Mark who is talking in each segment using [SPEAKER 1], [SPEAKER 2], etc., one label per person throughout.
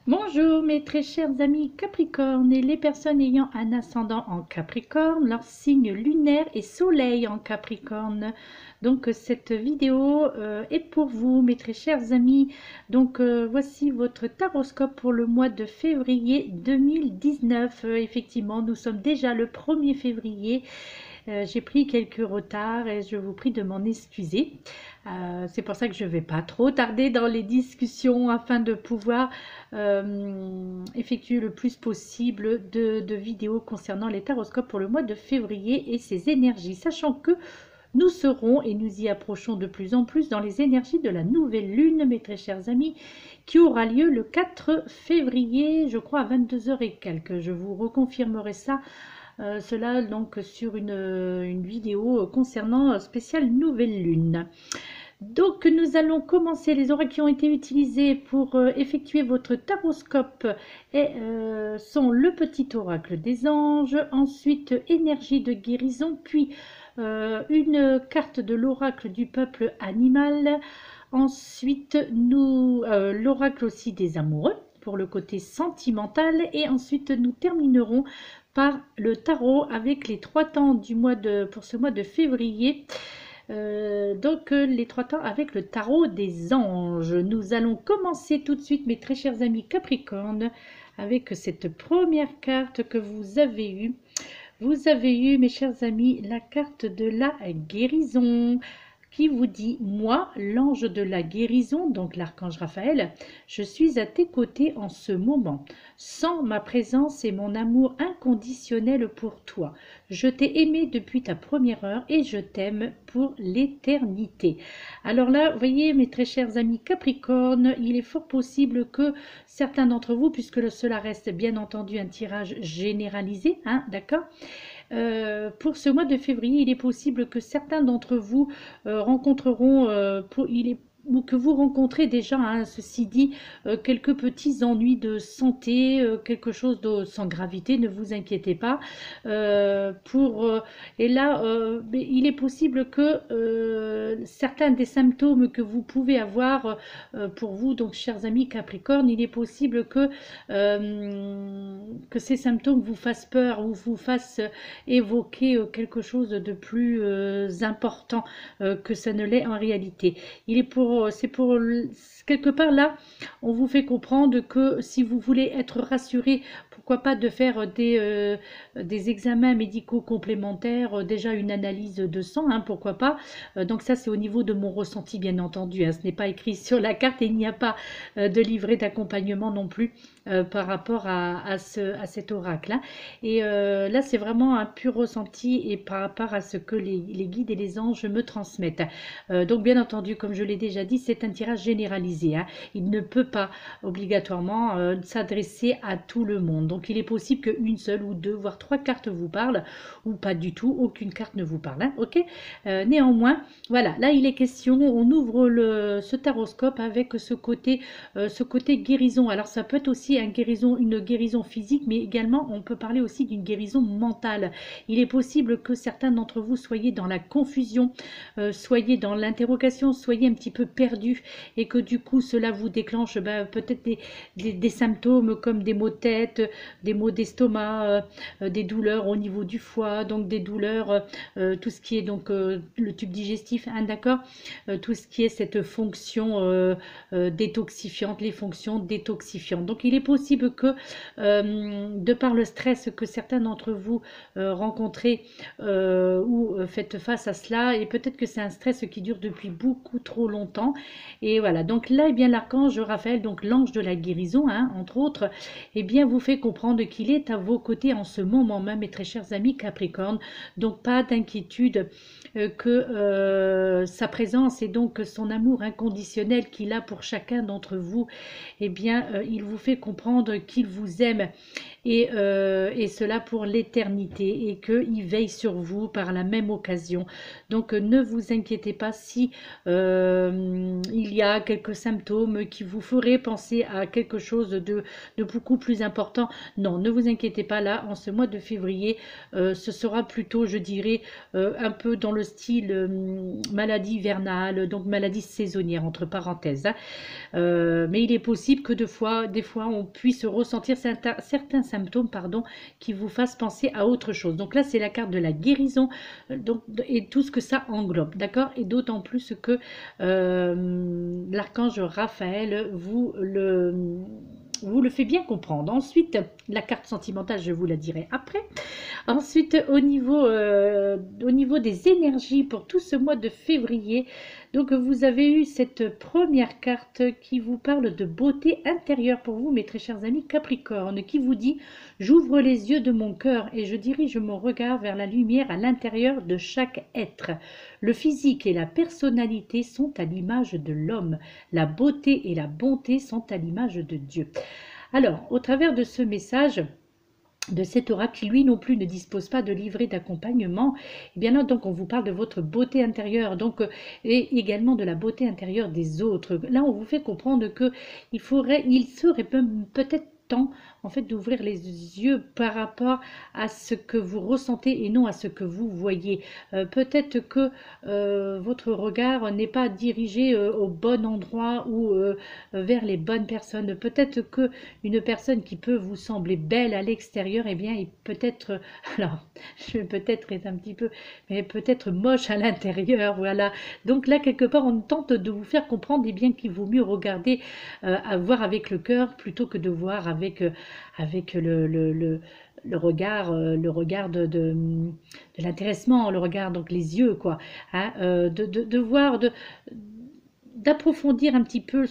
[SPEAKER 1] Bonjour mes très chers amis Capricorne et les personnes ayant un ascendant en Capricorne, leur signe lunaire et soleil en Capricorne. Donc cette vidéo est pour vous mes très chers amis. Donc voici votre taroscope pour le mois de février 2019. Effectivement, nous sommes déjà le 1er février. J'ai pris quelques retards et je vous prie de m'en excuser. C'est pour ça que je ne vais pas trop tarder dans les discussions afin de pouvoir effectuer le plus possible de vidéos concernant les taroscopes pour le mois de février et ses énergies, sachant que nous serons et nous y approchons de plus en plus dans les énergies de la nouvelle lune, mes très chers amis, qui aura lieu le 4 février, je crois à 22h et quelques. Je vous reconfirmerai ça. Cela donc sur une vidéo concernant spéciale nouvelle lune. Donc nous allons commencer. Les oracles qui ont été utilisés pour effectuer votre taroscope sont le petit oracle des anges, ensuite énergie de guérison, puis une carte de l'oracle du peuple animal, ensuite l'oracle aussi des amoureux pour le côté sentimental, et ensuite nous terminerons par le tarot avec les 3 temps pour ce mois de février. Donc les 3 temps avec le tarot des anges. Nous allons commencer tout de suite mes très chers amis Capricorne avec cette première carte que vous avez eue. Vous avez eu mes chers amis la carte de la guérison qui vous dit: moi, l'ange de la guérison, donc l'archange Raphaël, je suis à tes côtés en ce moment. Sans ma présence et mon amour inconditionnel pour toi. Je t'ai aimé depuis ta première heure et je t'aime pour l'éternité. Alors là, vous voyez, mes très chers amis Capricorne, il est fort possible que certains d'entre vous, puisque cela reste bien entendu un tirage généralisé, hein, d'accord, pour ce mois de février, il est possible que certains d'entre vous rencontreront, ou que vous rencontrez déjà, hein, ceci dit, quelques petits ennuis de santé, quelque chose de sans gravité, ne vous inquiétez pas. Et là, il est possible que certains des symptômes que vous pouvez avoir pour vous, donc chers amis Capricorne, il est possible que ces symptômes vous fassent peur ou vous fassent évoquer quelque chose de plus important que ça ne l'est en réalité. C'est pour quelque part là, on vous fait comprendre que si vous voulez être rassuré, pourquoi pas de faire des examens médicaux complémentaires, déjà une analyse de sang, hein, pourquoi pas. Donc ça c'est au niveau de mon ressenti bien entendu, hein, ce n'est pas écrit sur la carte et il n'y a pas de livret d'accompagnement non plus par rapport à cet oracle, hein. Et là c'est vraiment un pur ressenti et par rapport à ce que les guides et les anges me transmettent. Donc bien entendu, comme je l'ai déjà dit, c'est un tirage généralisé, hein. Il ne peut pas obligatoirement s'adresser à tout le monde. Donc il est possible qu'une seule ou deux, voire 3 cartes vous parlent, ou pas du tout, aucune carte ne vous parle, hein, ok. Néanmoins, voilà, là il est question, on ouvre ce taroscope avec ce côté guérison. Alors ça peut être aussi une guérison physique, mais également on peut parler aussi d'une guérison mentale. Il est possible que certains d'entre vous soyez dans la confusion, soyez dans l'interrogation, soyez un petit peu perdu et que du coup cela vous déclenche peut-être des symptômes comme des maux de tête, des maux d'estomac, des douleurs au niveau du foie, donc des douleurs, tout ce qui est donc le tube digestif, hein, d'accord, tout ce qui est cette fonction détoxifiante, les fonctions détoxifiantes. Donc il est possible que de par le stress que certains d'entre vous rencontrez ou faites face à cela, et peut-être que c'est un stress qui dure depuis beaucoup trop longtemps, et voilà, donc là, eh bien l'archange Raphaël, donc l'ange de la guérison, hein, entre autres, eh bien vous fait comprendre qu'il est à vos côtés en ce moment même, mes très chers amis Capricorne. Donc pas d'inquiétude que sa présence et donc son amour inconditionnel qu'il a pour chacun d'entre vous, eh bien il vous fait comprendre qu'il vous aime et cela pour l'éternité et qu'il veille sur vous par la même occasion. Donc ne vous inquiétez pas si il y a quelques symptômes qui vous feraient penser à quelque chose de beaucoup plus important. Non, ne vous inquiétez pas, là, en ce mois de février, ce sera plutôt, je dirais, un peu dans le style maladie hivernale, donc maladie saisonnière, entre parenthèses, hein. Mais il est possible que des fois, on puisse ressentir certains symptômes, pardon, qui vous fassent penser à autre chose. Donc là, c'est la carte de la guérison, donc, et tout ce que ça englobe, d'accord? Et d'autant plus que l'archange Raphaël vous le fait bien comprendre. Ensuite, la carte sentimentale, je vous la dirai après. Ensuite, au niveau des énergies pour tout ce mois de février, donc vous avez eu cette première carte qui vous parle de beauté intérieure pour vous, mes très chers amis Capricorne, qui vous dit « J'ouvre les yeux de mon cœur et je dirige mon regard vers la lumière à l'intérieur de chaque être. Le physique et la personnalité sont à l'image de l'homme. La beauté et la bonté sont à l'image de Dieu. » Alors, au travers de ce message, de cet oracle qui lui non plus ne dispose pas de livret d'accompagnement, et bien là donc on vous parle de votre beauté intérieure, donc et également de la beauté intérieure des autres. Là on vous fait comprendre que il serait peut-être temps en fait d'ouvrir les yeux par rapport à ce que vous ressentez et non à ce que vous voyez. Peut-être que votre regard n'est pas dirigé au bon endroit ou vers les bonnes personnes. Peut-être que une personne qui peut vous sembler belle à l'extérieur, eh bien, est peut-être, alors, je vais peut-être être un petit peu, mais peut-être moche à l'intérieur, voilà. Donc là, quelque part, on tente de vous faire comprendre, eh bien, qu'il vaut mieux regarder, à voir avec le cœur plutôt que de voir avec le regard, de l'intéressement, le regard, donc les yeux, quoi, hein, de voir, d'approfondir un petit peu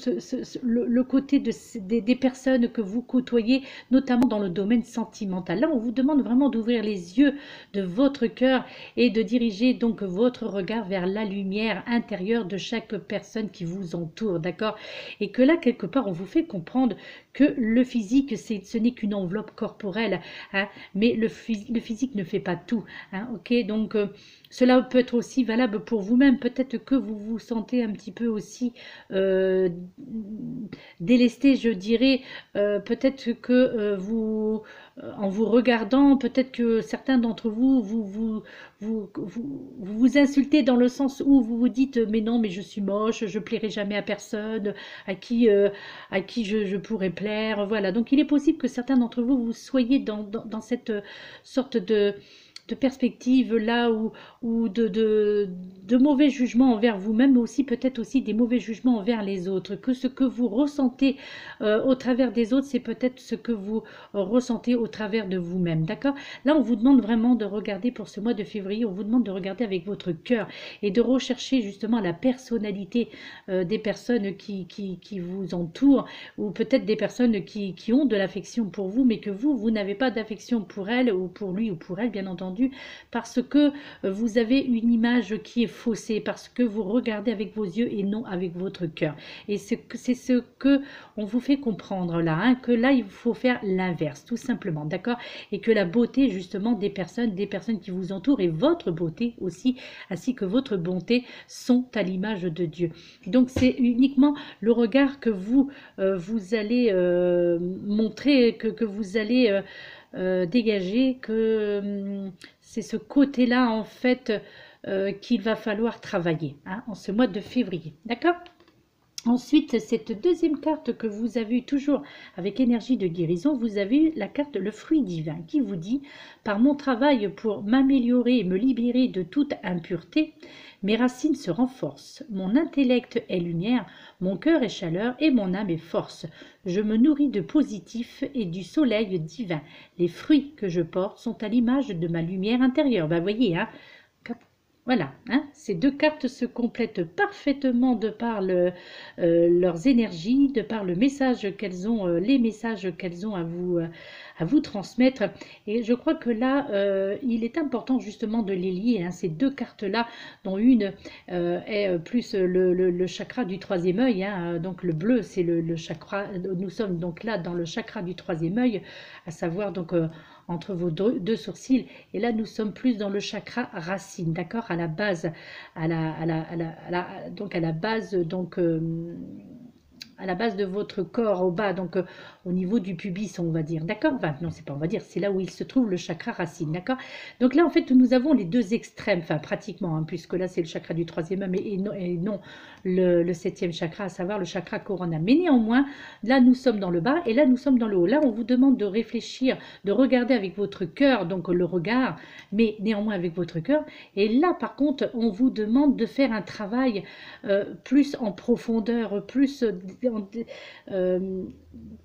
[SPEAKER 1] le côté des personnes que vous côtoyez, notamment dans le domaine sentimental. Là, on vous demande vraiment d'ouvrir les yeux de votre cœur et de diriger donc votre regard vers la lumière intérieure de chaque personne qui vous entoure, d'accord? Et que là, quelque part, on vous fait comprendre que le physique, ce n'est qu'une enveloppe corporelle, hein, mais le physique ne fait pas tout, hein, ok? Donc, cela peut être aussi valable pour vous-même. Peut-être que vous vous sentez un petit peu aussi délesté, je dirais. Peut-être que en vous regardant, peut-être que certains d'entre vous vous insultez dans le sens où vous vous dites mais non, mais je suis moche, je plairai jamais à personne, à qui je pourrais plaire. Voilà. Donc il est possible que certains d'entre vous vous soyez dans cette sorte de perspective là ou de mauvais jugements envers vous-même, mais aussi peut-être aussi des mauvais jugements envers les autres, que ce que vous ressentez au travers des autres, c'est peut-être ce que vous ressentez au travers de vous-même, d'accord? Là, on vous demande vraiment de regarder pour ce mois de février, on vous demande de regarder avec votre cœur et de rechercher justement la personnalité des personnes qui vous entourent, ou peut-être des personnes qui ont de l'affection pour vous, mais que vous n'avez pas d'affection pour elle, ou pour lui, ou pour elle, bien entendu, parce que vous avez une image qui est faussée, parce que vous regardez avec vos yeux et non avec votre cœur. Et c'est ce que on vous fait comprendre là, hein, que là il faut faire l'inverse, tout simplement, d'accord? Et que la beauté justement des personnes qui vous entourent, et votre beauté aussi, ainsi que votre bonté, sont à l'image de Dieu. Donc c'est uniquement le regard que vous allez montrer, que vous allez dégager, que c'est ce côté-là en fait qu'il va falloir travailler, hein, en ce mois de février, d'accord? Ensuite, cette deuxième carte que vous avez eu toujours avec énergie de guérison, vous avez eu la carte le fruit divin qui vous dit « Par mon travail pour m'améliorer et me libérer de toute impureté, mes racines se renforcent, mon intellect est lumière, mon cœur est chaleur et mon âme est force. Je me nourris de positif et du soleil divin. Les fruits que je porte sont à l'image de ma lumière intérieure. » Ben, voyez, hein, voilà, hein, ces deux cartes se complètent parfaitement de par leurs énergies, de par le message qu'elles ont, les messages qu'elles ont à vous transmettre. Et je crois que là, il est important justement de les lier, hein, ces deux cartes-là, dont une est plus le chakra du troisième œil, hein, donc le bleu, c'est le chakra, nous sommes donc là dans le chakra du troisième œil, à savoir donc entre vos deux sourcils, et là nous sommes plus dans le chakra racine, d'accord, à la base, donc à la base, donc à la base de votre corps, au bas, donc au niveau du pubis, on va dire, d'accord, enfin, non, c'est pas on va dire, c'est là où il se trouve le chakra racine, d'accord. Donc là, en fait, nous avons les deux extrêmes, enfin, pratiquement, hein, puisque là, c'est le chakra du troisième œil, et non le septième chakra, à savoir le chakra coronal. Mais néanmoins, là, nous sommes dans le bas, et là, nous sommes dans le haut. Là, on vous demande de réfléchir, de regarder avec votre cœur, donc le regard, mais néanmoins avec votre cœur. Et là, par contre, on vous demande de faire un travail plus en profondeur, plus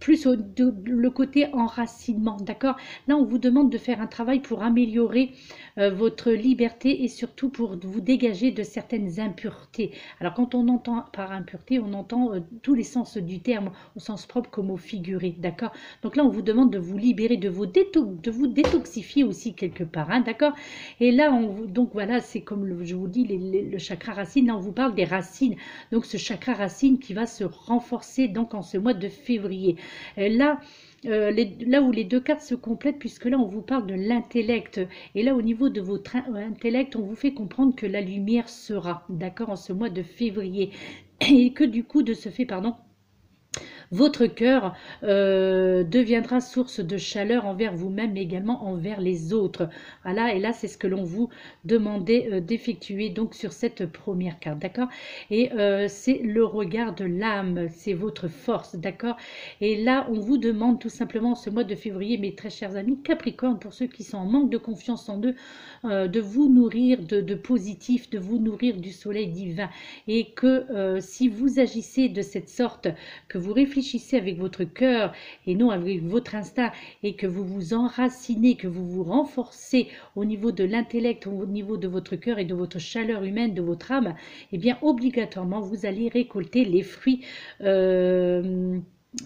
[SPEAKER 1] le côté enracinement, d'accord. Là, on vous demande de faire un travail pour améliorer votre liberté et surtout pour vous dégager de certaines impuretés. Alors, quand on entend par impureté, on entend tous les sens du terme, au sens propre comme au figuré, d'accord. Donc là, on vous demande de vous libérer, de vous détoxifier aussi quelque part, hein, d'accord. Et là, donc voilà, c'est comme je vous dis, le chakra racine, là, on vous parle des racines. Donc, ce chakra racine qui va se renforcer donc en ce mois de février. Là, là où les deux cartes se complètent, puisque là on vous parle de l'intellect, et là au niveau de votre intellect, on vous fait comprendre que la lumière sera, d'accord, en ce mois de février, et que du coup de ce fait, pardon, votre cœur deviendra source de chaleur envers vous-même, mais également envers les autres. Voilà, et là, c'est ce que l'on vous demandait d'effectuer donc sur cette première carte, d'accord. Et c'est le regard de l'âme, c'est votre force, d'accord. Et là, on vous demande tout simplement, ce mois de février, mes très chers amis Capricorne, pour ceux qui sont en manque de confiance en eux, de vous nourrir de positif, de vous nourrir du soleil divin. Et que si vous agissez de cette sorte, que vous réfléchissez avec votre cœur et non avec votre instinct, et que vous vous enracinez, que vous vous renforcez au niveau de l'intellect, au niveau de votre cœur et de votre chaleur humaine, de votre âme, eh bien obligatoirement vous allez récolter les fruits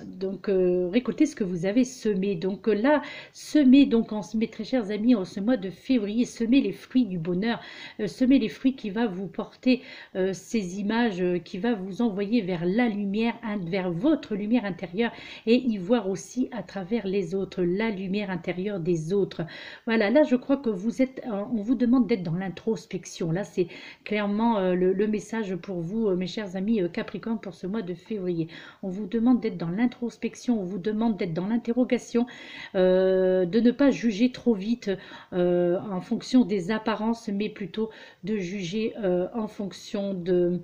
[SPEAKER 1] donc récolter ce que vous avez semé. Donc là, semez donc mes très chers amis en ce mois de février, semez les fruits du bonheur, semez les fruits qui va vous porter ces images, qui va vous envoyer vers la lumière, vers votre lumière intérieure, et y voir aussi à travers les autres, la lumière intérieure des autres. Voilà, là je crois que vous êtes, on vous demande d'être dans l'introspection. Là c'est clairement le message pour vous, mes chers amis Capricorne, pour ce mois de février. On vous demande d'être dans l'introspection, on vous demande d'être dans l'interrogation, de ne pas juger trop vite en fonction des apparences, mais plutôt de juger en fonction de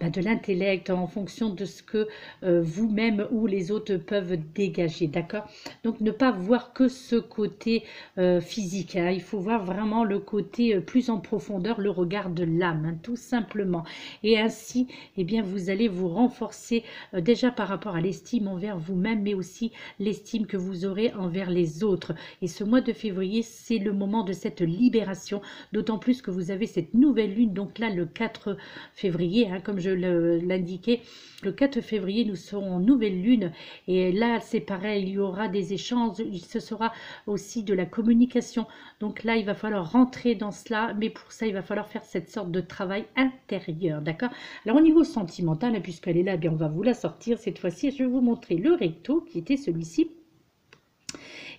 [SPEAKER 1] l'intellect, en fonction de ce que vous-même ou les autres peuvent dégager, d'accord. Donc ne pas voir que ce côté physique, hein. Il faut voir vraiment le côté plus en profondeur, le regard de l'âme, hein, tout simplement. Et ainsi, eh bien, vous allez vous renforcer déjà par rapport à l'estime envers vous-même, mais aussi l'estime que vous aurez envers les autres. Et ce mois de février, c'est le moment de cette libération, d'autant plus que vous avez cette nouvelle lune, donc là le 4 février, hein, comme je l'indiquais, le 4 février, nous serons en nouvelle lune, et là c'est pareil, il y aura des échanges, ce sera aussi de la communication. Donc là, il va falloir rentrer dans cela, mais pour ça, il va falloir faire cette sorte de travail intérieur, d'accord. Alors au niveau sentimental, puisqu'elle est là, bien on va vous la sortir cette fois-ci, je vais vous montrer le recto, qui était celui-ci.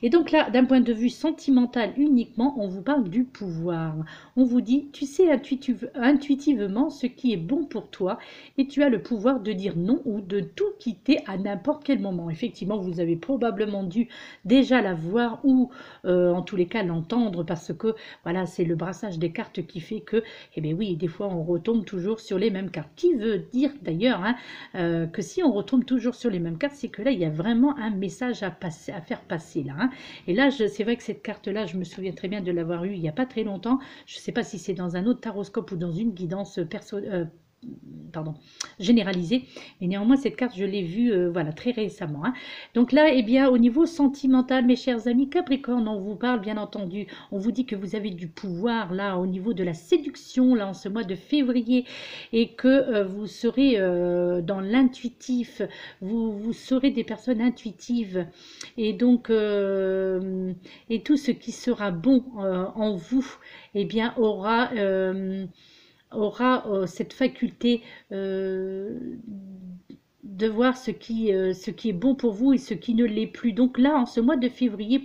[SPEAKER 1] Et donc là, d'un point de vue sentimental uniquement, on vous parle du pouvoir. On vous dit, tu sais intuitivement ce qui est bon pour toi, et tu as le pouvoir de dire non ou de tout quitter à n'importe quel moment. Effectivement, vous avez probablement dû déjà la voir ou en tous les cas l'entendre, parce que voilà, c'est le brassage des cartes qui fait que, eh bien oui, des fois on retombe toujours sur les mêmes cartes. Qui veut dire d'ailleurs que si on retombe toujours sur les mêmes cartes, c'est que là, il y a vraiment un message à faire passer là. Et là, c'est vrai que cette carte-là, je me souviens très bien de l'avoir eue il n'y a pas très longtemps. Je ne sais pas si c'est dans un autre taroscope ou dans une guidance pardon, généralisé, mais néanmoins cette carte je l'ai vue voilà, très récemment, hein. Donc là, eh bien, au niveau sentimental, mes chers amis Capricorne, on vous parle bien entendu, on vous dit que vous avez du pouvoir là au niveau de la séduction là en ce mois de février, et que vous serez dans l'intuitif, vous serez des personnes intuitives, et donc et tout ce qui sera bon en vous, eh bien aura cette faculté de voir ce qui est bon pour vous et ce qui ne l'est plus. Donc là, en ce mois de février,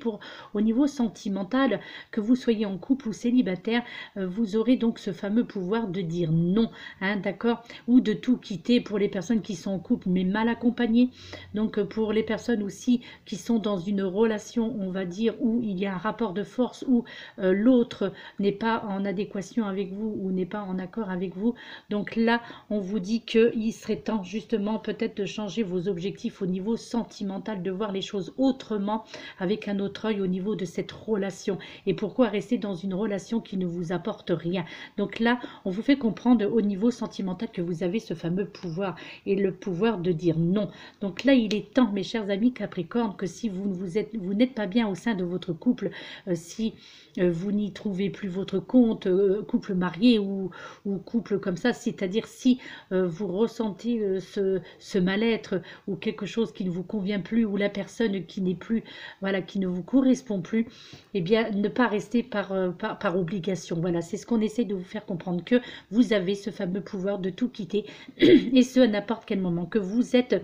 [SPEAKER 1] au niveau sentimental, que vous soyez en couple ou célibataire, vous aurez donc ce fameux pouvoir de dire non, hein, d'accord, ou de tout quitter pour les personnes qui sont en couple mais mal accompagnées. Donc pour les personnes aussi qui sont dans une relation, on va dire, où il y a un rapport de force, où l'autre n'est pas en adéquation avec vous ou n'est pas en accord avec vous. Donc là, on vous dit qu'il serait temps justement peut-être de changer vos objectifs au niveau sentimental, de voir les choses autrement, avec un autre œil au niveau de cette relation. Et pourquoi rester dans une relation qui ne vous apporte rien? Donc là, on vous fait comprendre au niveau sentimental que vous avez ce fameux pouvoir, et le pouvoir de dire non. Donc là, il est temps, mes chers amis Capricorne, que si vous n'êtes pas bien au sein de votre couple, si vous n'y trouvez plus votre compte, couple marié ou couple comme ça, c'est-à-dire si vous ressentez ce mal-être ou quelque chose qui ne vous convient plus, ou la personne qui n'est plus, voilà, qui ne vous correspond plus, eh bien ne pas rester par obligation. Voilà, c'est ce qu'on essaie de vous faire comprendre, que vous avez ce fameux pouvoir de tout quitter et ce à n'importe quel moment, que vous êtes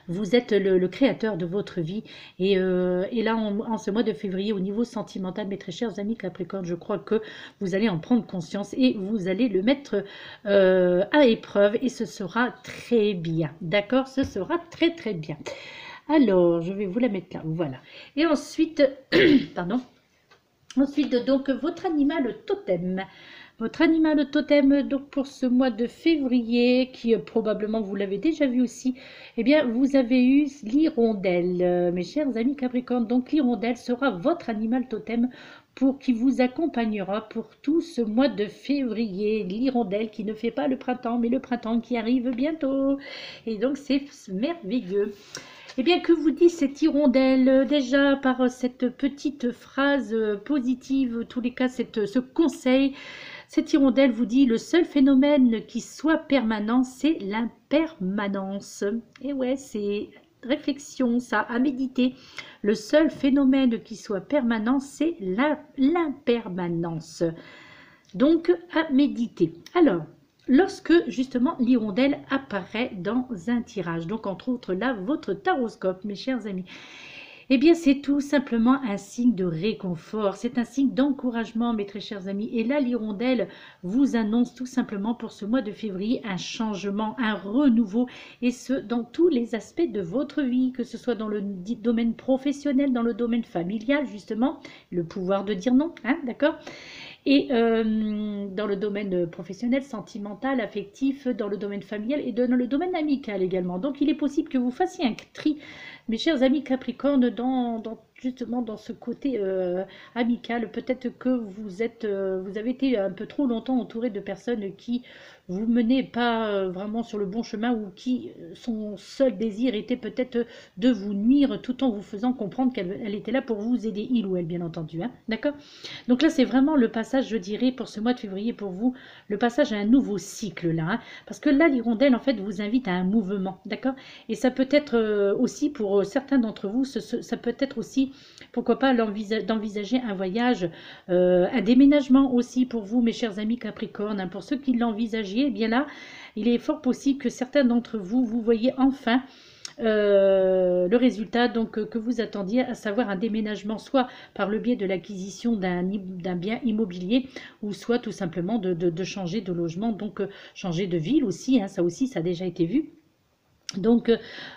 [SPEAKER 1] le créateur de votre vie. Et là, en ce mois de février, au niveau sentimental, mes très chers amis Capricorne, je crois que vous allez en prendre conscience et vous allez le mettre à épreuve, et ce sera très bien. D'accord? Ce sera très très bien. Alors, je vais vous la mettre là. Voilà. Et ensuite, pardon. Ensuite, donc, votre animal totem. Votre animal totem, donc pour ce mois de février, qui probablement vous l'avez déjà vu aussi, eh bien vous avez eu l'hirondelle, mes chers amis Capricorne. Donc l'hirondelle sera votre animal totem qui vous accompagnera pour tout ce mois de février. L'hirondelle qui ne fait pas le printemps, mais le printemps qui arrive bientôt. Et donc c'est merveilleux. Eh bien, que vous dit cette hirondelle? Déjà, par cette petite phrase positive, en tous les cas, ce conseil, cette hirondelle vous dit: le seul phénomène qui soit permanent, c'est l'impermanence. Et ouais, c'est réflexion, ça, à méditer. Le seul phénomène qui soit permanent, c'est l'impermanence. Donc, à méditer. Alors, lorsque justement l'hirondelle apparaît dans un tirage, donc entre autres là, votre taroscope, mes chers amis, eh bien c'est tout simplement un signe de réconfort, c'est un signe d'encouragement, mes très chers amis. Et là, l'hirondelle vous annonce tout simplement pour ce mois de février un changement, un renouveau, et ce dans tous les aspects de votre vie, que ce soit dans le domaine professionnel, dans le domaine familial, justement, le pouvoir de dire non, hein, d'accord, et dans le domaine professionnel, sentimental, affectif, dans le domaine familial et dans le domaine amical également. Donc il est possible que vous fassiez un tri, mes chers amis Capricorne, justement dans ce côté amical. Peut-être que vous avez été un peu trop longtemps entouré de personnes qui vous menaient pas vraiment sur le bon chemin, ou qui son seul désir était peut-être de vous nuire, tout en vous faisant comprendre qu'elle était là pour vous aider, il ou elle bien entendu, hein, d'accord. Donc là c'est vraiment le passage, je dirais, pour ce mois de février pour vous, le passage à un nouveau cycle là, hein, parce que là l'hirondelle en fait vous invite à un mouvement, d'accord. Et ça peut être aussi pour certains d'entre vous, ça peut être aussi, pourquoi pas, d'envisager un voyage, un déménagement aussi pour vous, mes chers amis Capricorne, hein. Pour ceux qui l'envisagiez, eh bien là, il est fort possible que certains d'entre vous, vous voyez enfin le résultat donc que vous attendiez, à savoir un déménagement, soit par le biais de l'acquisition d'un bien immobilier, ou soit tout simplement de changer de logement, donc changer de ville aussi, hein, ça aussi ça a déjà été vu. Donc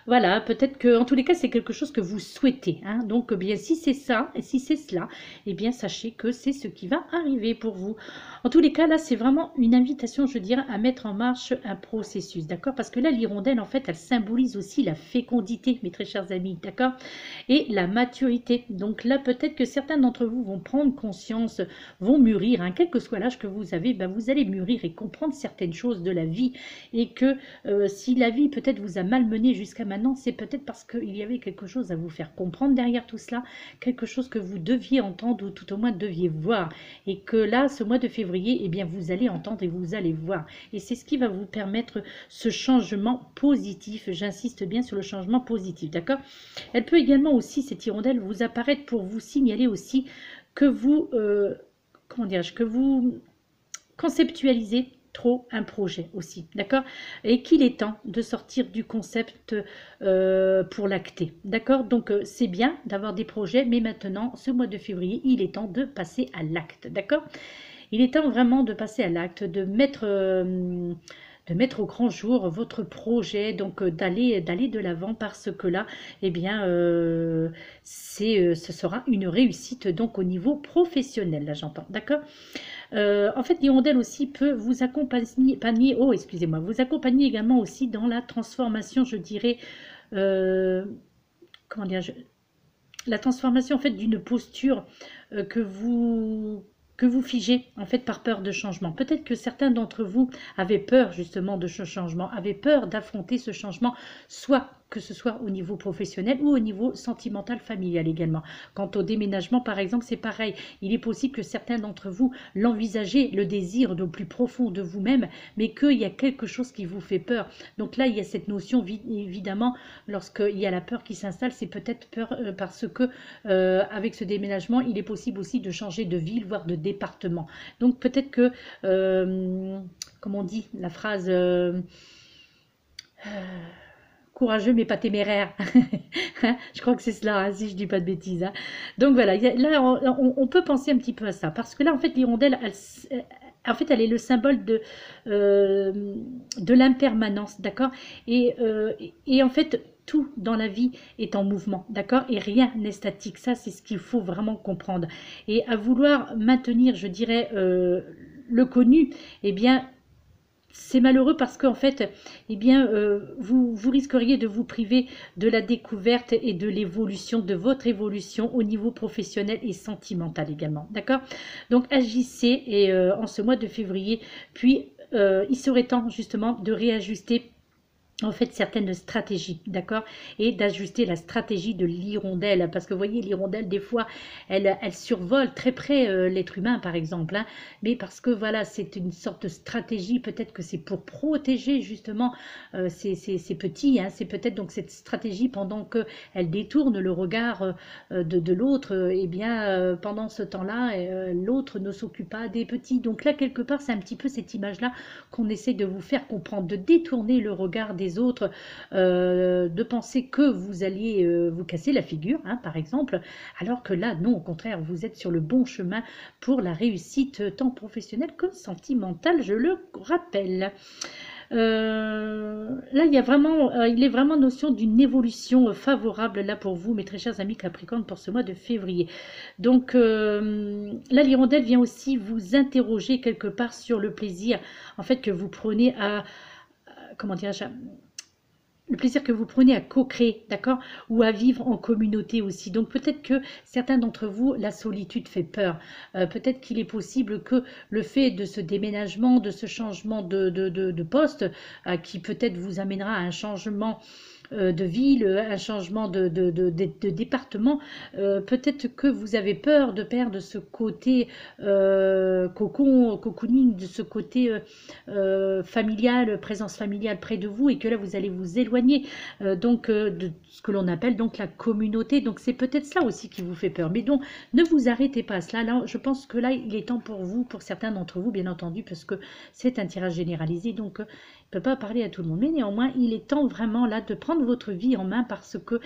[SPEAKER 1] voilà, peut-être que en tous les cas c'est quelque chose que vous souhaitez, hein. Donc bien si c'est ça et si c'est cela, eh bien sachez que c'est ce qui va arriver pour vous. En tous les cas là c'est vraiment une invitation, je dirais, à mettre en marche un processus, d'accord? Parce que là l'hirondelle en fait elle symbolise aussi la fécondité, mes très chers amis, d'accord? Et la maturité. Donc là peut-être que certains d'entre vous vont prendre conscience, vont mûrir, hein, quel que soit l'âge que vous avez, ben, vous allez mûrir et comprendre certaines choses de la vie et que si la vie peut-être vous a malmené jusqu'à maintenant, c'est peut-être parce qu'il y avait quelque chose à vous faire comprendre derrière tout cela, quelque chose que vous deviez entendre ou tout au moins deviez voir. Et que là, ce mois de février, eh bien, vous allez entendre et vous allez voir. Et c'est ce qui va vous permettre ce changement positif. J'insiste bien sur le changement positif, d'accord? Elle peut également aussi, cette hirondelle, vous apparaître pour vous signaler aussi que vous, comment dirais-je, que vous conceptualisez trop un projet aussi, d'accord? Et qu'il est temps de sortir du concept pour l'acter, d'accord? Donc c'est bien d'avoir des projets, mais maintenant, ce mois de février, il est temps de passer à l'acte, d'accord? Il est temps vraiment de passer à l'acte, de mettre au grand jour votre projet, donc d'aller de l'avant parce que là, eh bien, ce sera une réussite donc au niveau professionnel, là j'entends, d'accord? En fait, l'hirondelle aussi peut vous accompagner, oh excusez-moi, vous accompagner également aussi dans la transformation, je dirais, euh, comment dire, la transformation en fait d'une posture euh, que vous que vous figez en fait par peur de changement. Peut-être que certains d'entre vous avaient peur justement de ce changement, avaient peur d'affronter ce changement, soit que ce soit au niveau professionnel ou au niveau sentimental, familial également. Quant au déménagement, par exemple, c'est pareil. Il est possible que certains d'entre vous l'envisagez, le désir au plus profond de vous-même, mais qu'il y a quelque chose qui vous fait peur. Donc là, il y a cette notion, évidemment, lorsqu'il y a la peur qui s'installe, c'est peut-être peur parce que avec ce déménagement, il est possible aussi de changer de ville, voire de département. Donc peut-être que, comme on dit, la phrase courageux mais pas téméraire. Je crois que c'est cela, hein, si je dis pas de bêtises, hein. Donc voilà, là on peut penser un petit peu à ça, parce que là en fait l'hirondelle, en fait, elle est le symbole de l'impermanence, d'accord? Et en fait, tout dans la vie est en mouvement, d'accord? Et rien n'est statique. Ça, c'est ce qu'il faut vraiment comprendre. Et à vouloir maintenir, je dirais, le connu, eh bien, c'est malheureux parce qu'en fait, eh bien, vous risqueriez de vous priver de la découverte et de l'évolution, de votre évolution au niveau professionnel et sentimental également. D'accord? Donc agissez et en ce mois de février, puis il serait temps justement de réajuster en fait certaines stratégies, d'accord, et d'ajuster la stratégie de l'hirondelle, parce que vous voyez l'hirondelle des fois elle survole très près l'être humain par exemple, hein, mais parce que voilà c'est une sorte de stratégie, peut-être que c'est pour protéger justement ces petits, hein, c'est peut-être donc cette stratégie pendant que elle détourne le regard de l'autre, et bien pendant ce temps-là l'autre ne s'occupe pas des petits, donc là quelque part c'est un petit peu cette image-là qu'on essaie de vous faire comprendre, de détourner le regard des autres, de penser que vous alliez vous casser la figure, hein, par exemple, alors que là, non, au contraire, vous êtes sur le bon chemin pour la réussite tant professionnelle que sentimentale, je le rappelle. Là, il est vraiment notion d'une évolution favorable là pour vous, mes très chers amis Capricorne, pour ce mois de février. Donc là, l'hirondelle vient aussi vous interroger quelque part sur le plaisir, en fait, que vous prenez comment dirais-je, le plaisir que vous prenez à co-créer, d'accord, ou à vivre en communauté aussi. Donc peut-être que certains d'entre vous, la solitude fait peur. Peut-être qu'il est possible que le fait de ce déménagement, de ce changement de poste, qui peut-être vous amènera à un changement de ville, un changement de département, peut-être que vous avez peur de perdre ce côté cocooning, de ce côté familial, présence familiale près de vous, et que là vous allez vous éloigner donc de ce que l'on appelle donc la communauté. Donc c'est peut-être cela aussi qui vous fait peur. Mais donc ne vous arrêtez pas à cela. Là, je pense que là il est temps pour vous, pour certains d'entre vous, bien entendu, parce que c'est un tirage généralisé. Donc ne peut pas parler à tout le monde, mais néanmoins, il est temps vraiment là de prendre votre vie en main parce que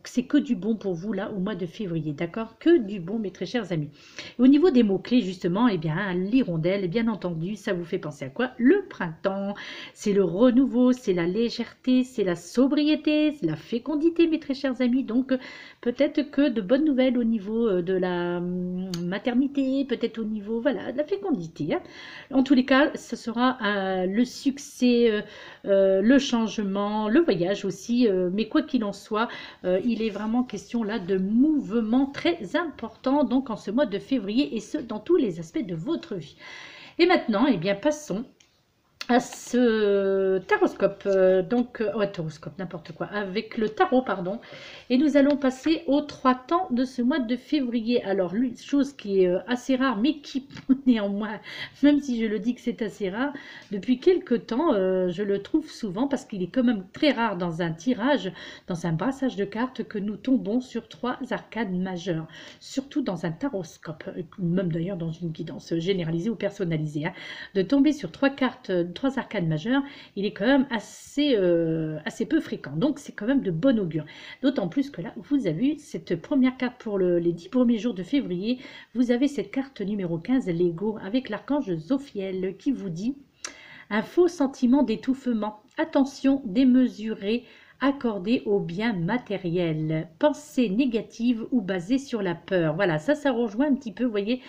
[SPEAKER 1] c'est que du bon pour vous là au mois de février, d'accord? Que du bon, mes très chers amis. Et au niveau des mots-clés, justement, eh bien, l'hirondelle, bien entendu, ça vous fait penser à quoi? Le printemps, c'est le renouveau, c'est la légèreté, c'est la sobriété, c'est la fécondité, mes très chers amis. Donc, peut-être que de bonnes nouvelles au niveau de la maternité, peut-être au niveau, voilà, de la fécondité, hein. En tous les cas, ce sera le succès, le changement, le voyage aussi, mais quoi qu'il en soit, il est vraiment question là de mouvements très importants donc en ce mois de février et ce dans tous les aspects de votre vie. Et maintenant, eh bien, passons à ce taroscope, ouais, taroscope, n'importe quoi, avec le tarot, pardon, et nous allons passer aux 3 temps de ce mois de février. Alors, une chose qui est assez rare, mais qui, néanmoins, même si je le dis que c'est assez rare, depuis quelque temps, je le trouve souvent, parce qu'il est quand même très rare dans un tirage, dans un brassage de cartes, que nous tombons sur 3 arcanes majeures, surtout dans un taroscope, même d'ailleurs dans une guidance généralisée ou personnalisée, hein, de tomber sur 3 cartes, 3 arcanes majeures, il est quand même assez peu fréquent. Donc, c'est quand même de bon augure. D'autant plus que là, vous avez eu cette première carte pour les 10 premiers jours de février. Vous avez cette carte numéro 15, l'ego, avec l'archange Zophiel, qui vous dit « Un faux sentiment d'étouffement. Attention démesurée accordée au bien matériel. Pensée négative ou basée sur la peur. » Voilà, ça rejoint un petit peu, vous voyez,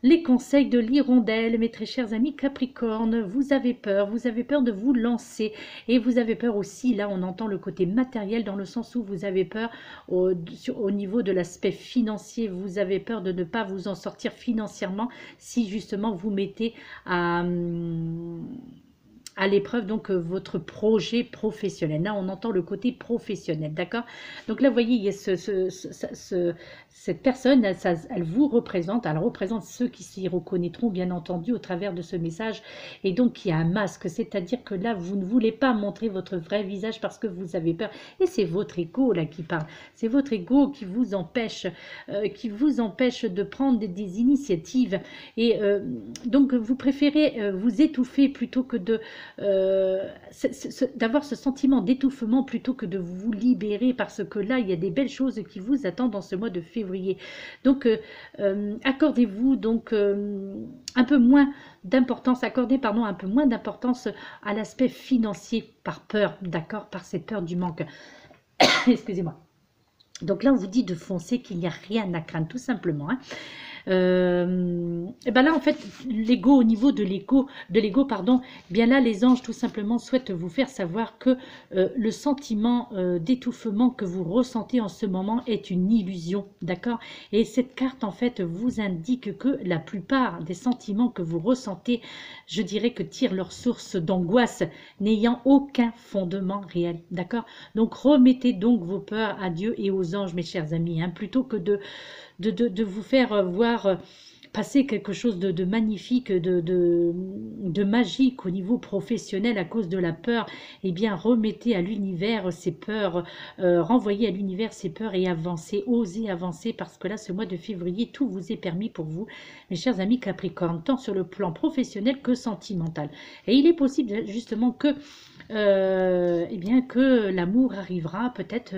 [SPEAKER 1] les conseils de l'hirondelle, mes très chers amis Capricorne. Vous avez peur de vous lancer et vous avez peur aussi, là on entend le côté matériel dans le sens où vous avez peur au niveau de l'aspect financier, vous avez peur de ne pas vous en sortir financièrement si justement vous mettez à l'épreuve donc votre projet professionnel. Là, on entend le côté professionnel, d'accord? Donc là, vous voyez, il y a cette personne, elle vous représente, elle représente ceux qui s'y reconnaîtront, bien entendu, au travers de ce message. Et donc, il y a un masque, c'est-à-dire que là, vous ne voulez pas montrer votre vrai visage parce que vous avez peur. Et c'est votre ego, là, qui parle. C'est votre ego qui vous empêche de prendre des initiatives. Et donc, vous préférez vous étouffer plutôt que d'avoir ce sentiment d'étouffement plutôt que de vous libérer, parce que là il y a des belles choses qui vous attendent dans ce mois de février. Donc accordez-vous donc un peu moins d'importance, un peu moins d'importance à l'aspect financier par peur, d'accord, par cette peur du manque. Excusez-moi. Donc là on vous dit de foncer, qu'il n'y a rien à craindre, tout simplement, hein. Et ben là en fait l'ego, au niveau de l'ego pardon, bien là les anges tout simplement souhaitent vous faire savoir que le sentiment d'étouffement que vous ressentez en ce moment est une illusion, d'accord? Et cette carte en fait vous indique que la plupart des sentiments que vous ressentez, je dirais que tirent leur source d'angoisse n'ayant aucun fondement réel, d'accord? Donc remettez donc vos peurs à Dieu et aux anges, mes chers amis, hein, plutôt que de vous faire voir passer quelque chose de magnifique, de magique au niveau professionnel à cause de la peur. Eh bien, remettez à l'univers ces peurs, renvoyez à l'univers ces peurs et avancez, osez avancer, parce que là, ce mois de février, tout vous est permis pour vous, mes chers amis Capricorne, tant sur le plan professionnel que sentimental. Et il est possible justement que eh bien que l'amour arrivera peut-être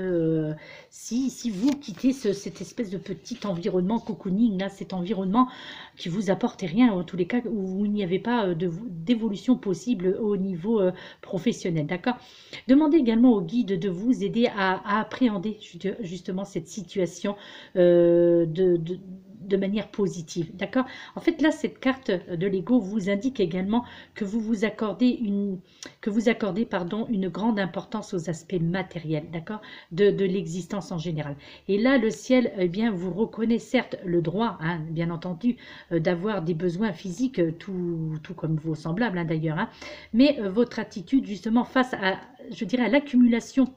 [SPEAKER 1] si vous quittez cette espèce de petit environnement cocooning, là, cet environnement qui vous apporte rien, en tous les cas où il n'y avait pas d'évolution possible au niveau professionnel, d'accord? Demandez également au guide de vous aider à appréhender justement cette situation de manière positive, d'accord? En fait, là, cette carte de l'ego vous indique également que vous accordez une grande importance aux aspects matériels, d'accord? De l'existence en général. Et là, le ciel, eh bien, vous reconnaît certes le droit, hein, bien entendu, d'avoir des besoins physiques, tout comme vos semblables, hein, d'ailleurs, hein, mais votre attitude, justement, face à, je dirais, à l'accumulation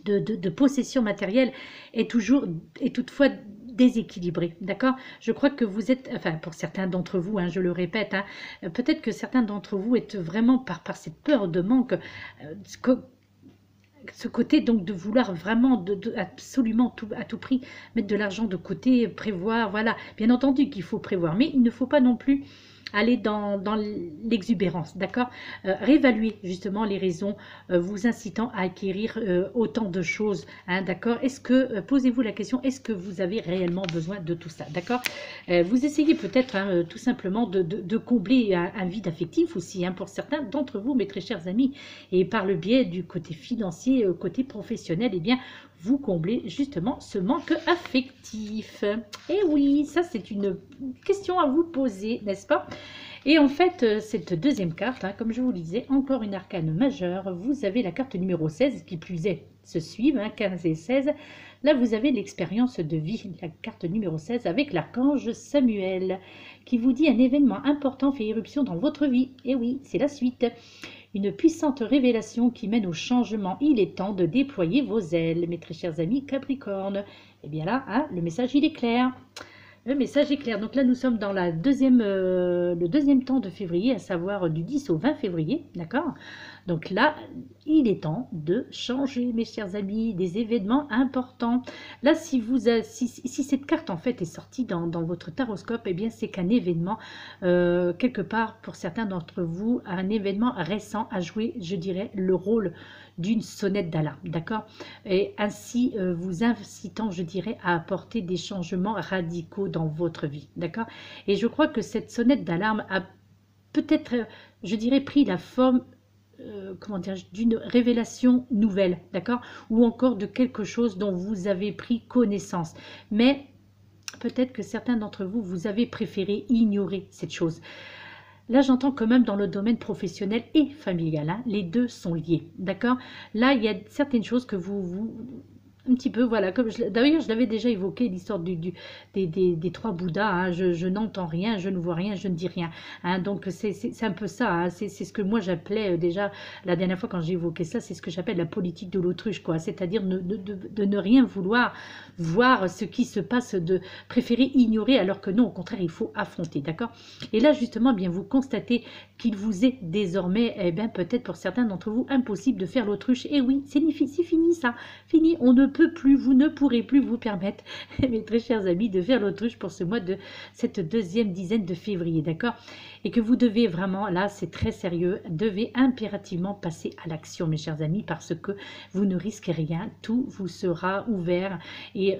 [SPEAKER 1] de possessions matérielles est toutefois déséquilibré, d'accord? Je crois que vous êtes, enfin pour certains d'entre vous, hein, je le répète, hein, peut-être que certains d'entre vous êtes vraiment par cette peur de manque, ce côté donc de vouloir vraiment absolument à tout prix mettre de l'argent de côté, prévoir, voilà, bien entendu qu'il faut prévoir, mais il ne faut pas non plus aller dans l'exubérance, d'accord? Réévaluer justement les raisons vous incitant à acquérir autant de choses, hein, d'accord? Est-ce que, posez-vous la question, est-ce que vous avez réellement besoin de tout ça, d'accord? Vous essayez peut-être hein, tout simplement de combler un vide affectif aussi, hein, pour certains d'entre vous, mes très chers amis, et par le biais du côté financier, côté professionnel, eh bien, vous comblez justement ce manque affectif. Et oui, ça c'est une question à vous poser, n'est-ce pas? Et en fait, cette deuxième carte, hein, comme je vous le disais, encore une arcane majeure, vous avez la carte numéro 16, qui plus est, se suivent, hein, 15 et 16. Là, vous avez l'expérience de vie, la carte numéro 16, avec l'archange Samuel, qui vous dit un événement important fait irruption dans votre vie. Et oui, c'est la suite. Une puissante révélation qui mène au changement. Il est temps de déployer vos ailes, mes très chers amis Capricorne. Et bien là, hein, le message, il est clair. Le message est clair. Donc là, nous sommes dans le deuxième temps de février, à savoir du 10 au 20 février, d'accord? Donc là, il est temps de changer, mes chers amis, des événements importants. Là, si cette carte, en fait, est sortie dans votre taroscope, eh bien, c'est qu'un événement, quelque part, pour certains d'entre vous, un événement récent a joué, je dirais, le rôle d'une sonnette d'alarme, d'accord? Et ainsi, vous incitant, je dirais, à apporter des changements radicaux dans votre vie, d'accord? Et je crois que cette sonnette d'alarme a peut-être, je dirais, pris la forme comment dire, d'une révélation nouvelle, d'accord? Ou encore de quelque chose dont vous avez pris connaissance. Mais peut-être que certains d'entre vous, vous avez préféré ignorer cette chose. Là, j'entends quand même dans le domaine professionnel et familial, hein, les deux sont liés, d'accord? Là, il y a certaines choses que un petit peu, voilà, comme d'ailleurs je l'avais déjà évoqué, l'histoire des trois Bouddhas, hein, je n'entends rien, je ne vois rien, je ne dis rien, hein, donc c'est un peu ça, hein, c'est ce que moi j'appelais déjà la dernière fois quand j'ai évoqué ça, c'est ce que j'appelle la politique de l'autruche, quoi, c'est-à-dire de ne rien vouloir voir ce qui se passe, de préférer ignorer, alors que non, au contraire, il faut affronter, d'accord? Et là, justement, bien, vous constatez qu'il vous est désormais, eh bien, peut-être pour certains d'entre vous, impossible de faire l'autruche, et oui, c'est fini ça, fini, on ne peut plus, vous ne pourrez plus vous permettre, mes très chers amis, de faire l'autruche pour ce mois de cette deuxième dizaine de février, d'accord? Et que vous devez vraiment, là c'est très sérieux, devez impérativement passer à l'action, mes chers amis, parce que vous ne risquez rien, tout vous sera ouvert et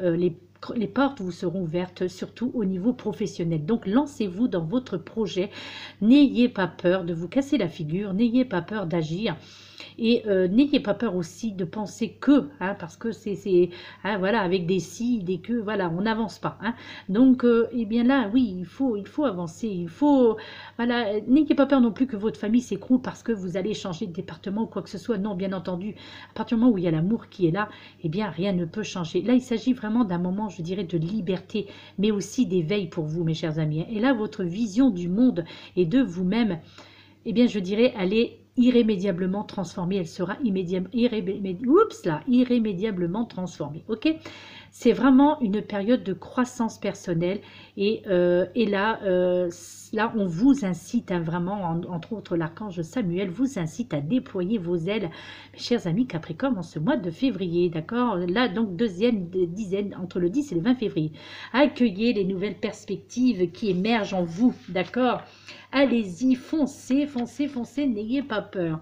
[SPEAKER 1] les portes vous seront ouvertes, surtout au niveau professionnel. Donc, lancez-vous dans votre projet. N'ayez pas peur de vous casser la figure, n'ayez pas peur d'agir. Et n'ayez pas peur aussi de penser que, hein, parce que hein, voilà, avec des si, des que, voilà, on n'avance pas. Hein. Donc, eh bien là, oui, il faut avancer, il faut, voilà, n'ayez pas peur non plus que votre famille s'écroule parce que vous allez changer de département ou quoi que ce soit. Non, bien entendu, à partir du moment où il y a l'amour qui est là, eh bien, rien ne peut changer. Là, il s'agit vraiment d'un moment, je dirais, de liberté, mais aussi d'éveil pour vous, mes chers amis. Et là, votre vision du monde et de vous-même, eh bien, je dirais, elle est irrémédiablement transformée, elle sera irrémédiablement transformée, ok? C'est vraiment une période de croissance personnelle et là, on vous incite, hein, vraiment, entre autres l'archange Samuel vous incite à déployer vos ailes, mes chers amis Capricorne, en ce mois de février, d'accord? Là, donc, deuxième dizaine, entre le 10 et le 20 février. Accueillez les nouvelles perspectives qui émergent en vous, d'accord? Allez-y, foncez, foncez, foncez, n'ayez pas peur.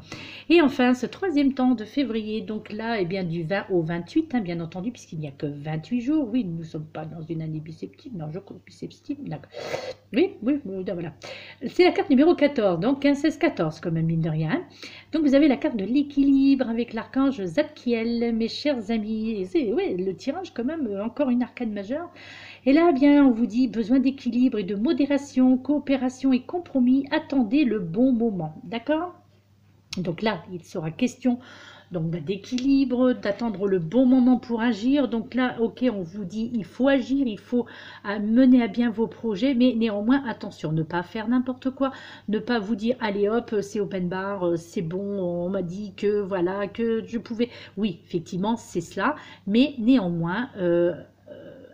[SPEAKER 1] Et enfin, ce troisième temps de février, donc là, eh bien, du 20 au 28, hein, bien entendu, puisqu'il n'y a que 28 jours. Oui, nous ne sommes pas dans une année bissextile, non, je crois bissextile, d'accord. Oui, voilà. C'est la carte numéro 14, donc 15, 16, 14, quand même, mine de rien. Donc, vous avez la carte de l'équilibre avec l'archange Zadkiel, mes chers amis. Et c'est, ouais, le tirage, quand même, encore une arcane majeure. Et là, bien, on vous dit besoin d'équilibre et de modération, coopération et compromis. Attendez le bon moment, d'accord? Donc là, il sera question donc d'équilibre, d'attendre le bon moment pour agir. Donc là, ok, on vous dit il faut agir, il faut mener à bien vos projets, mais néanmoins, attention, ne pas faire n'importe quoi, ne pas vous dire allez hop, c'est open bar, c'est bon, on m'a dit que voilà, que je pouvais. Oui, effectivement, c'est cela, mais néanmoins,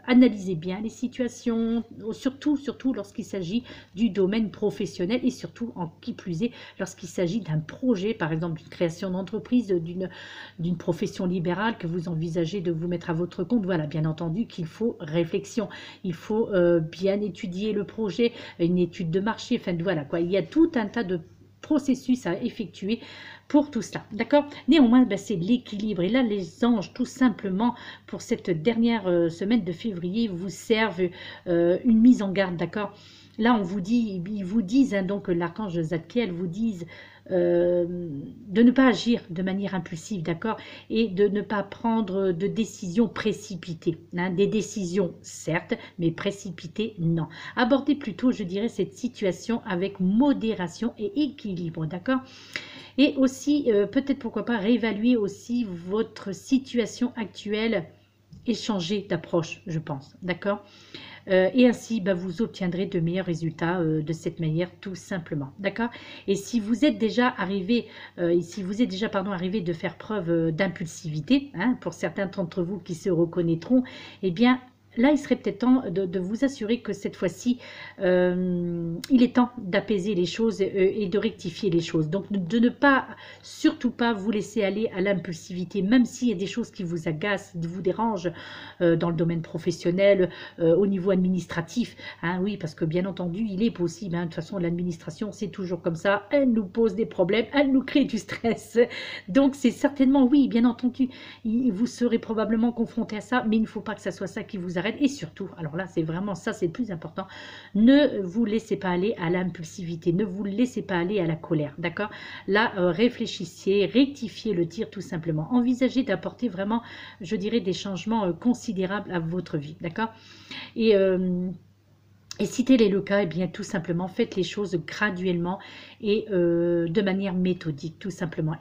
[SPEAKER 1] analysez bien les situations, surtout lorsqu'il s'agit du domaine professionnel et surtout, en qui plus est, lorsqu'il s'agit d'un projet, par exemple d'une création d'entreprise, d'une profession libérale que vous envisagez de vous mettre à votre compte. Voilà, bien entendu qu'il faut réflexion, il faut bien étudier le projet, une étude de marché, enfin voilà quoi, il y a tout un tas de processus à effectuer pour tout cela, d'accord. Néanmoins, ben, c'est l'équilibre, et là les anges tout simplement pour cette dernière semaine de février vous servent une mise en garde, d'accord. Là on vous dit, ils vous disent, hein, donc l'archange Zadkiel vous disent de ne pas agir de manière impulsive, d'accord, et de ne pas prendre de décisions précipitées, hein, des décisions certes, mais précipitées non. Abordez plutôt, je dirais, cette situation avec modération et équilibre, d'accord. Et aussi, peut-être pourquoi pas, réévaluer aussi votre situation actuelle et changer d'approche, je pense, d'accord. Et ainsi, bah, vous obtiendrez de meilleurs résultats de cette manière, tout simplement, d'accord. Et si vous êtes déjà arrivé, arrivé de faire preuve d'impulsivité, hein, pour certains d'entre vous qui se reconnaîtront, eh bien, là, il serait peut-être temps de vous assurer que cette fois-ci, il est temps d'apaiser les choses et de rectifier les choses. Donc, de ne pas, surtout pas vous laisser aller à l'impulsivité, même s'il y a des choses qui vous agacent, qui vous dérangent dans le domaine professionnel, au niveau administratif. Hein, oui, parce que bien entendu, il est possible. Hein, de toute façon, l'administration, c'est toujours comme ça. Elle nous pose des problèmes, elle nous crée du stress. Donc, c'est certainement, oui, bien entendu, vous serez probablement confronté à ça, mais il ne faut pas que ça soit ça qui vous arrête. Et surtout, alors là c'est vraiment ça, c'est le plus important, ne vous laissez pas aller à l'impulsivité, ne vous laissez pas aller à la colère, d'accord. Là réfléchissez, rectifiez le tir tout simplement, envisagez d'apporter vraiment, je dirais, des changements considérables à votre vie, d'accord. Et si tel est le cas, eh bien tout simplement faites les choses graduellement et de manière méthodique, tout simplement.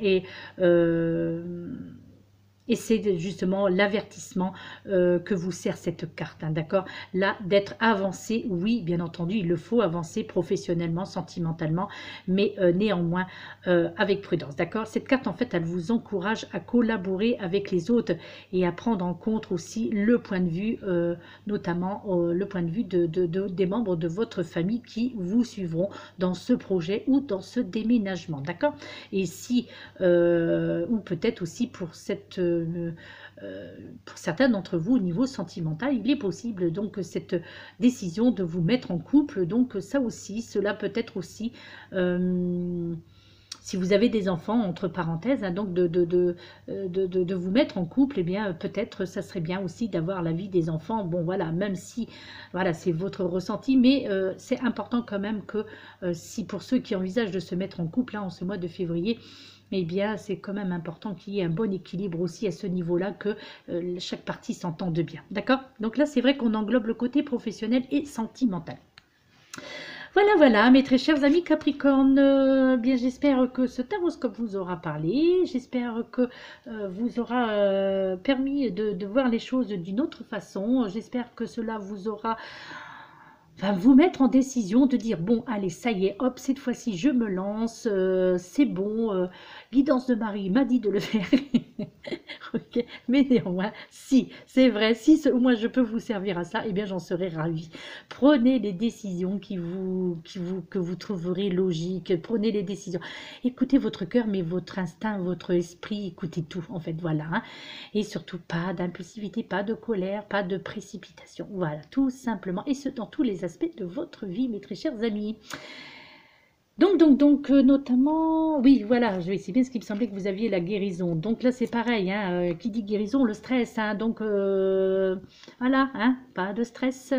[SPEAKER 1] Et c'est justement l'avertissement que vous sert cette carte, hein, d'accord. Là, d'être avancé, oui, bien entendu, il le faut avancer professionnellement, sentimentalement, mais néanmoins avec prudence, d'accord. Cette carte, en fait, elle vous encourage à collaborer avec les autres et à prendre en compte aussi le point de vue, notamment le point de vue des membres de votre famille qui vous suivront dans ce projet ou dans ce déménagement, d'accord. Et si, ou peut-être aussi pour cette... pour certains d'entre vous au niveau sentimental, il est possible donc cette décision de vous mettre en couple, donc ça aussi, cela peut être aussi, si vous avez des enfants, entre parenthèses, hein, donc de vous mettre en couple, eh bien peut-être ça serait bien aussi d'avoir l'avis des enfants, bon voilà, même si voilà c'est votre ressenti, mais c'est important quand même que si pour ceux qui envisagent de se mettre en couple, hein, en ce mois de février, eh bien, c'est quand même important qu'il y ait un bon équilibre aussi à ce niveau-là, que chaque partie s'entende bien. D'accord? Donc là, c'est vrai qu'on englobe le côté professionnel et sentimental. Voilà, voilà, mes très chers amis Capricorne, bien j'espère que ce taroscope vous aura parlé, j'espère que vous aura permis de voir les choses d'une autre façon, j'espère que cela vous aura... va vous mettre en décision de dire bon allez ça y est, hop, cette fois-ci je me lance, c'est bon, guidance de Marie m'a dit de le faire. Okay. Mais néanmoins, si c'est vrai, si au moins je peux vous servir à ça, eh bien j'en serai ravie. Prenez les décisions que vous trouverez logiques, prenez les décisions, écoutez votre cœur, mais votre instinct, votre esprit, écoutez tout en fait, voilà, hein. Et surtout pas d'impulsivité, pas de colère, pas de précipitation, voilà, tout simplement, et ce dans tous les aspects de votre vie, mes très chers amis. Donc, notamment, oui, voilà, c'est bien ce qui me semblait que vous aviez la guérison. Donc là, c'est pareil, hein, qui dit guérison, le stress, hein, donc voilà, hein, pas de stress.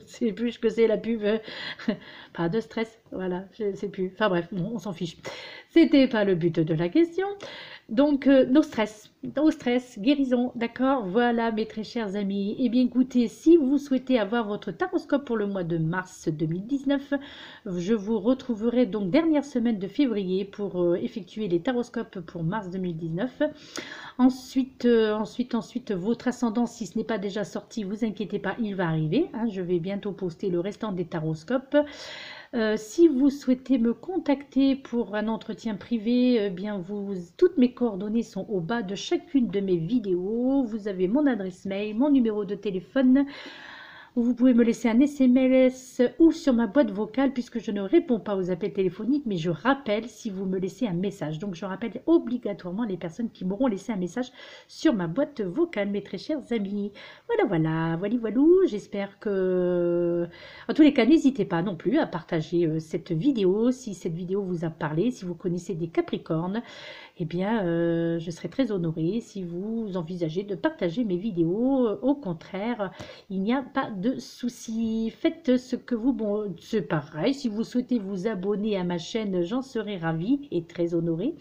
[SPEAKER 1] C'est plus que c'est la pub, pas de stress, voilà, je sais plus. Enfin bref, bon, on s'en fiche. C'était pas le but de la question. Donc, no stress, guérison, d'accord. Voilà, mes très chers amis. Eh bien, écoutez, si vous souhaitez avoir votre taroscope pour le mois de mars 2019, je vous retrouverai donc dernière semaine de février pour effectuer les taroscopes pour mars 2019. Ensuite, votre ascendant, si ce n'est pas déjà sorti, vous inquiétez pas, il va arriver. Hein, je vais bientôt poster le restant des taroscopes. Si vous souhaitez me contacter pour un entretien privé, bien toutes mes coordonnées sont au bas de chacune de mes vidéos. Vous avez mon adresse mail, mon numéro de téléphone. Vous pouvez me laisser un SMS ou sur ma boîte vocale puisque je ne réponds pas aux appels téléphoniques, mais je rappelle si vous me laissez un message. Donc je rappelle obligatoirement les personnes qui m'auront laissé un message sur ma boîte vocale, mes très chers amis. Voilà, voilou, j'espère que... En tous les cas, n'hésitez pas non plus à partager cette vidéo, si cette vidéo vous a parlé, si vous connaissez des Capricornes, eh bien, je serai très honorée si vous envisagez de partager mes vidéos. Au contraire, il n'y a pas de souci. Faites ce que vous... Bon, c'est pareil. Si vous souhaitez vous abonner à ma chaîne, j'en serai ravie et très honorée.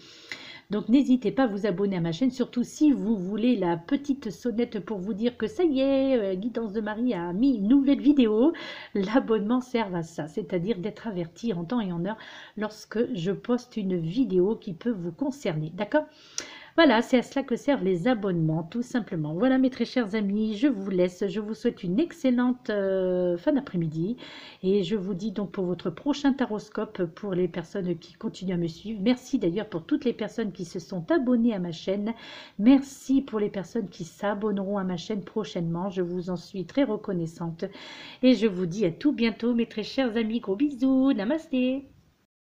[SPEAKER 1] Donc, n'hésitez pas à vous abonner à ma chaîne, surtout si vous voulez la petite sonnette pour vous dire que ça y est, Guidance de Marie a mis une nouvelle vidéo. L'abonnement sert à ça, c'est-à-dire d'être averti en temps et en heure lorsque je poste une vidéo qui peut vous concerner. D'accord ? Voilà, c'est à cela que servent les abonnements, tout simplement. Voilà, mes très chers amis, je vous laisse. Je vous souhaite une excellente fin d'après-midi. Et je vous dis donc pour votre prochain taroscope, pour les personnes qui continuent à me suivre. Merci d'ailleurs pour toutes les personnes qui se sont abonnées à ma chaîne. Merci pour les personnes qui s'abonneront à ma chaîne prochainement. Je vous en suis très reconnaissante. Et je vous dis à tout bientôt, mes très chers amis. Gros bisous. Namasté.